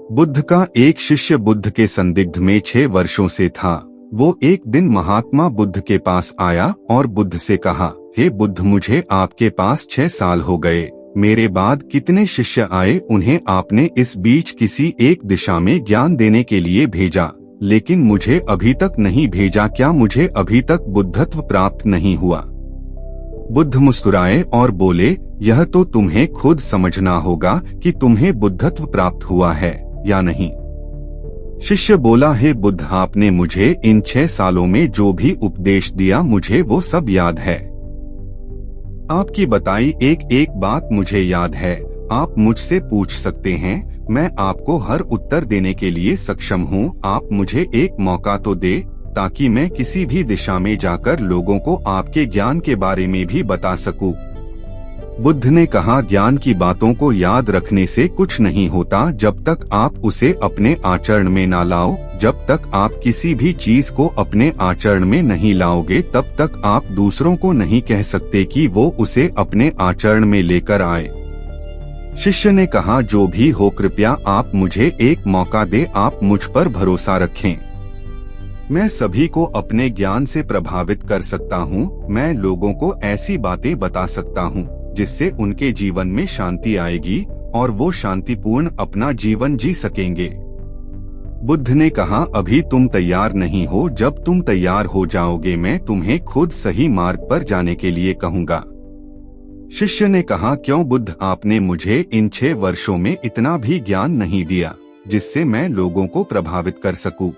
बुद्ध का एक शिष्य बुद्ध के संदिग्ध में 6 वर्षों से था। वो एक दिन महात्मा बुद्ध के पास आया और बुद्ध से कहा, हे बुद्ध, मुझे आपके पास 6 साल हो गए। मेरे बाद कितने शिष्य आए, उन्हें आपने इस बीच किसी एक दिशा में ज्ञान देने के लिए भेजा, लेकिन मुझे अभी तक नहीं भेजा। क्या मुझे अभी तक बुद्धत्व प्राप्त नहीं हुआ? बुद्ध मुस्कुराए और बोले, यह तो तुम्हें खुद समझना होगा कि तुम्हें बुद्धत्व प्राप्त हुआ है या नहीं। शिष्य बोला, हे बुद्ध, आपने मुझे इन 6 सालों में जो भी उपदेश दिया मुझे वो सब याद है। आपकी बताई एक एक बात मुझे याद है। आप मुझसे पूछ सकते हैं, मैं आपको हर उत्तर देने के लिए सक्षम हूँ। आप मुझे एक मौका तो दे ताकि मैं किसी भी दिशा में जाकर लोगों को आपके ज्ञान के बारे में भी बता सकूं। बुद्ध ने कहा, ज्ञान की बातों को याद रखने से कुछ नहीं होता जब तक आप उसे अपने आचरण में ना लाओ। जब तक आप किसी भी चीज को अपने आचरण में नहीं लाओगे तब तक आप दूसरों को नहीं कह सकते कि वो उसे अपने आचरण में लेकर आए। शिष्य ने कहा, जो भी हो, कृपया आप मुझे एक मौका दे। आप मुझ पर भरोसा रखें। मैं सभी को अपने ज्ञान से प्रभावित कर सकता हूँ। मैं लोगों को ऐसी बातें बता सकता हूँ जिससे उनके जीवन में शांति आएगी और वो शांतिपूर्ण अपना जीवन जी सकेंगे। बुद्ध ने कहा, अभी तुम तैयार नहीं हो। जब तुम तैयार हो जाओगे मैं तुम्हें खुद सही मार्ग पर जाने के लिए कहूँगा। शिष्य ने कहा, क्यों बुद्ध, आपने मुझे इन 6 वर्षों में इतना भी ज्ञान नहीं दिया जिससे मैं लोगों को प्रभावित कर सकूं।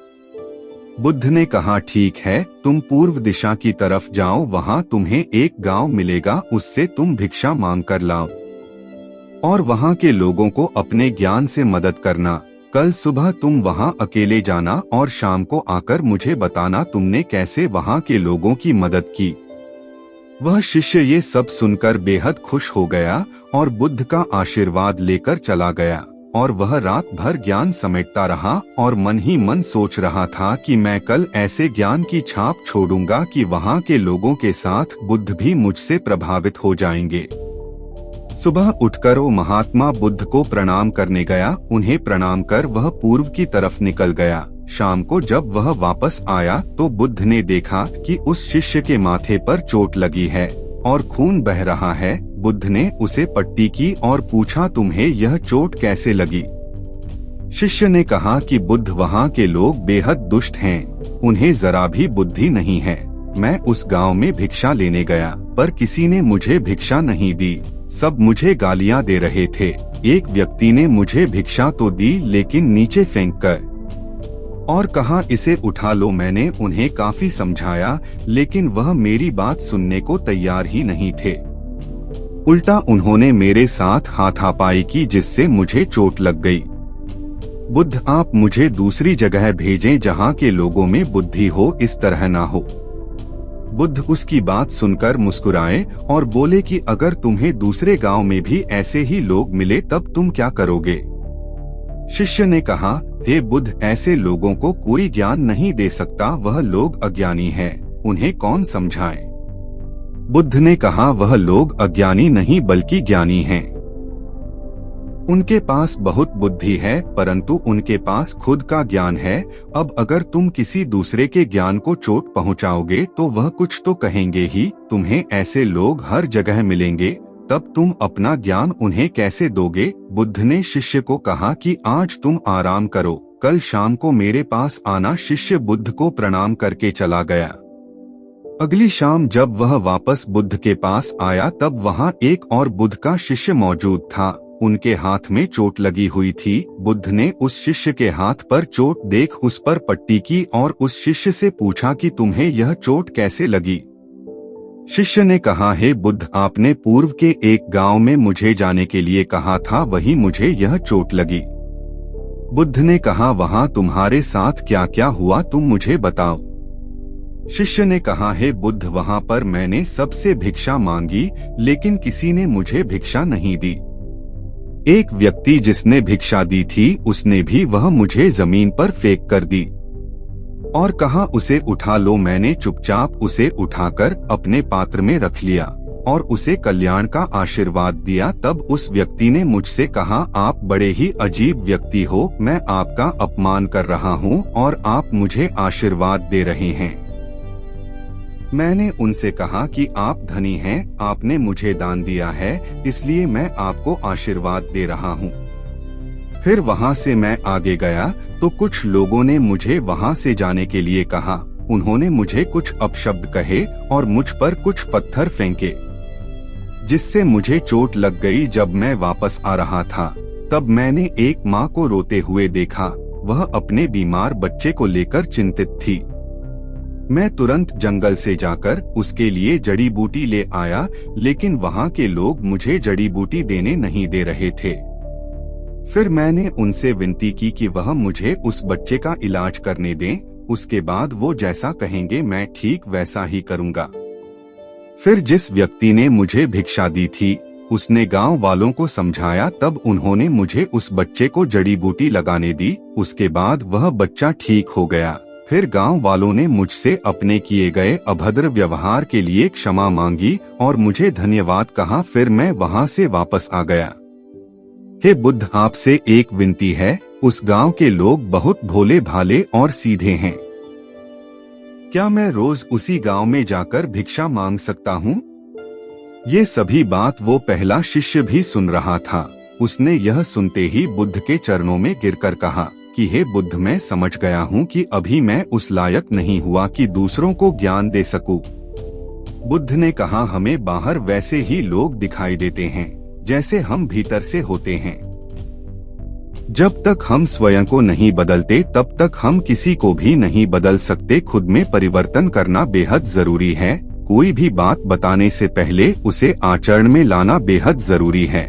बुद्ध ने कहा, ठीक है, तुम पूर्व दिशा की तरफ जाओ। वहाँ तुम्हें एक गांव मिलेगा, उससे तुम भिक्षा मांग कर लाओ और वहाँ के लोगों को अपने ज्ञान से मदद करना। कल सुबह तुम वहाँ अकेले जाना और शाम को आकर मुझे बताना तुमने कैसे वहाँ के लोगों की मदद की। वह शिष्य ये सब सुनकर बेहद खुश हो गया और बुद्ध का आशीर्वाद लेकर चला गया और वह रात भर ज्ञान समेटता रहा और मन ही मन सोच रहा था कि मैं कल ऐसे ज्ञान की छाप छोड़ूंगा कि वहाँ के लोगों के साथ बुद्ध भी मुझसे प्रभावित हो जाएंगे। सुबह उठकर वो महात्मा बुद्ध को प्रणाम करने गया। उन्हें प्रणाम कर वह पूर्व की तरफ निकल गया। शाम को जब वह वापस आया तो बुद्ध ने देखा कि उस शिष्य के माथे पर चोट लगी है और खून बह रहा है। बुद्ध ने उसे पट्टी की और पूछा, तुम्हें यह चोट कैसे लगी? शिष्य ने कहा कि बुद्ध, वहाँ के लोग बेहद दुष्ट हैं। उन्हें जरा भी बुद्धि नहीं है। मैं उस गांव में भिक्षा लेने गया पर किसी ने मुझे भिक्षा नहीं दी। सब मुझे गालियां दे रहे थे। एक व्यक्ति ने मुझे भिक्षा तो दी लेकिन नीचे फेंक कर और कहा, इसे उठा लो। मैंने उन्हें काफी समझाया लेकिन वह मेरी बात सुनने को तैयार ही नहीं थे। उल्टा उन्होंने मेरे साथ हाथापाई की जिससे मुझे चोट लग गई। बुद्ध, आप मुझे दूसरी जगह भेजें जहाँ के लोगों में बुद्धि हो, इस तरह ना हो। बुद्ध उसकी बात सुनकर मुस्कुराए और बोले कि अगर तुम्हें दूसरे गांव में भी ऐसे ही लोग मिले तब तुम क्या करोगे? शिष्य ने कहा, हे बुद्ध, ऐसे लोगों को कोई ज्ञान नहीं दे सकता। वह लोग अज्ञानी हैं, उन्हें कौन समझाए? बुद्ध ने कहा, वह लोग अज्ञानी नहीं बल्कि ज्ञानी हैं। उनके पास बहुत बुद्धि है परंतु उनके पास खुद का ज्ञान है। अब अगर तुम किसी दूसरे के ज्ञान को चोट पहुंचाओगे तो वह कुछ तो कहेंगे ही। तुम्हें ऐसे लोग हर जगह मिलेंगे, तब तुम अपना ज्ञान उन्हें कैसे दोगे? बुद्ध ने शिष्य को कहा कि आज तुम आराम करो, कल शाम को मेरे पास आना। शिष्य बुद्ध को प्रणाम करके चला गया। अगली शाम जब वह वापस बुद्ध के पास आया तब वहाँ एक और बुद्ध का शिष्य मौजूद था। उनके हाथ में चोट लगी हुई थी। बुद्ध ने उस शिष्य के हाथ पर चोट देख उस पर पट्टी की और उस शिष्य से पूछा कि तुम्हें यह चोट कैसे लगी? शिष्य ने कहा, हे बुद्ध, आपने पूर्व के एक गांव में मुझे जाने के लिए कहा था, वहीं मुझे यह चोट लगी। बुद्ध ने कहा, वहाँ तुम्हारे साथ क्या क्या हुआ, तुम मुझे बताओ। शिष्य ने कहा, हे बुद्ध, वहाँ पर मैंने सबसे भिक्षा मांगी लेकिन किसी ने मुझे भिक्षा नहीं दी। एक व्यक्ति जिसने भिक्षा दी थी उसने भी वह मुझे जमीन पर फेंक कर दी और कहा, उसे उठा लो। मैंने चुपचाप उसे उठाकर अपने पात्र में रख लिया और उसे कल्याण का आशीर्वाद दिया, तब उस व्यक्ति ने मुझसे कहा, आप बड़े ही अजीब व्यक्ति हो, मैं आपका अपमान कर रहा हूँ और आप मुझे आशीर्वाद दे रहे हैं। मैंने उनसे कहा कि आप धनी हैं, आपने मुझे दान दिया है, इसलिए मैं आपको आशीर्वाद दे रहा हूँ। फिर वहाँ से मैं आगे गया तो कुछ लोगों ने मुझे वहाँ से जाने के लिए कहा। उन्होंने मुझे कुछ अपशब्द कहे और मुझ पर कुछ पत्थर फेंके, जिससे मुझे चोट लग गई। जब मैं वापस आ रहा था तब मैंने एक माँ को रोते हुए देखा। वह अपने बीमार बच्चे को लेकर चिंतित थी। मैं तुरंत जंगल से जाकर उसके लिए जड़ी बूटी ले आया, लेकिन वहाँ के लोग मुझे जड़ी बूटी देने नहीं दे रहे थे। फिर मैंने उनसे विनती की कि वह मुझे उस बच्चे का इलाज करने दें, उसके बाद वो जैसा कहेंगे मैं ठीक वैसा ही करूँगा। फिर जिस व्यक्ति ने मुझे भिक्षा दी थी उसने गांव वालों को समझाया, तब उन्होंने मुझे उस बच्चे को जड़ी बूटी लगाने दी। उसके बाद वह बच्चा ठीक हो गया। फिर गांव वालों ने मुझसे अपने किए गए अभद्र व्यवहार के लिए क्षमा मांगी और मुझे धन्यवाद कहा। फिर मैं वहां से वापस आ गया। हे बुद्ध, आपसे एक विनती है, उस गांव के लोग बहुत भोले भाले और सीधे हैं। क्या मैं रोज उसी गांव में जाकर भिक्षा मांग सकता हूँ? ये सभी बात वो पहला शिष्य भी सुन रहा था। उसने यह सुनते ही बुद्ध के चरणों में गिरकर कहा कि हे बुद्ध, मैं समझ गया हूँ कि अभी मैं उस लायक नहीं हुआ कि दूसरों को ज्ञान दे सकूं। बुद्ध ने कहा, हमें बाहर वैसे ही लोग दिखाई देते हैं जैसे हम भीतर से होते हैं। जब तक हम स्वयं को नहीं बदलते तब तक हम किसी को भी नहीं बदल सकते। खुद में परिवर्तन करना बेहद जरूरी है। कोई भी बात बताने से पहले उसे आचरण में लाना बेहद जरूरी है,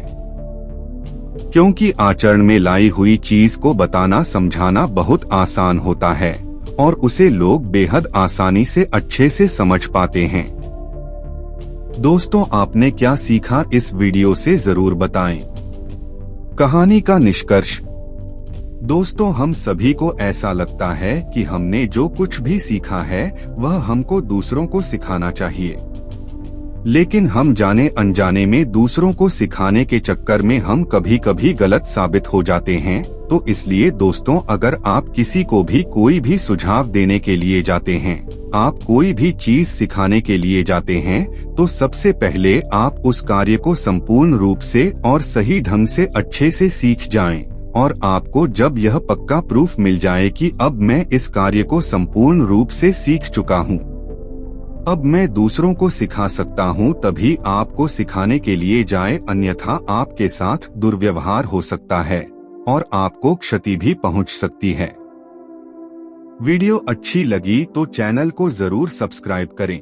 क्योंकि आचरण में लाई हुई चीज को बताना समझाना बहुत आसान होता है और उसे लोग बेहद आसानी से अच्छे से समझ पाते हैं। दोस्तों, आपने क्या सीखा इस वीडियो से जरूर बताएं। कहानी का निष्कर्ष। दोस्तों, हम सभी को ऐसा लगता है कि हमने जो कुछ भी सीखा है वह हमको दूसरों को सिखाना चाहिए, लेकिन हम जाने अनजाने में दूसरों को सिखाने के चक्कर में हम कभी कभी गलत साबित हो जाते हैं। तो इसलिए दोस्तों, अगर आप किसी को भी कोई भी सुझाव देने के लिए जाते हैं, आप कोई भी चीज सिखाने के लिए जाते हैं, तो सबसे पहले आप उस कार्य को संपूर्ण रूप से और सही ढंग से अच्छे से सीख जाएं। और आपको जब यह पक्का प्रूफ मिल जाए कि अब मैं इस कार्य को संपूर्ण रूप से सीख चुका हूँ, अब मैं दूसरों को सिखा सकता हूँ, तभी आपको सिखाने के लिए जाए, अन्यथा आपके साथ दुर्व्यवहार हो सकता है और आपको क्षति भी पहुँच सकती है। वीडियो अच्छी लगी तो चैनल को जरूर सब्सक्राइब करें।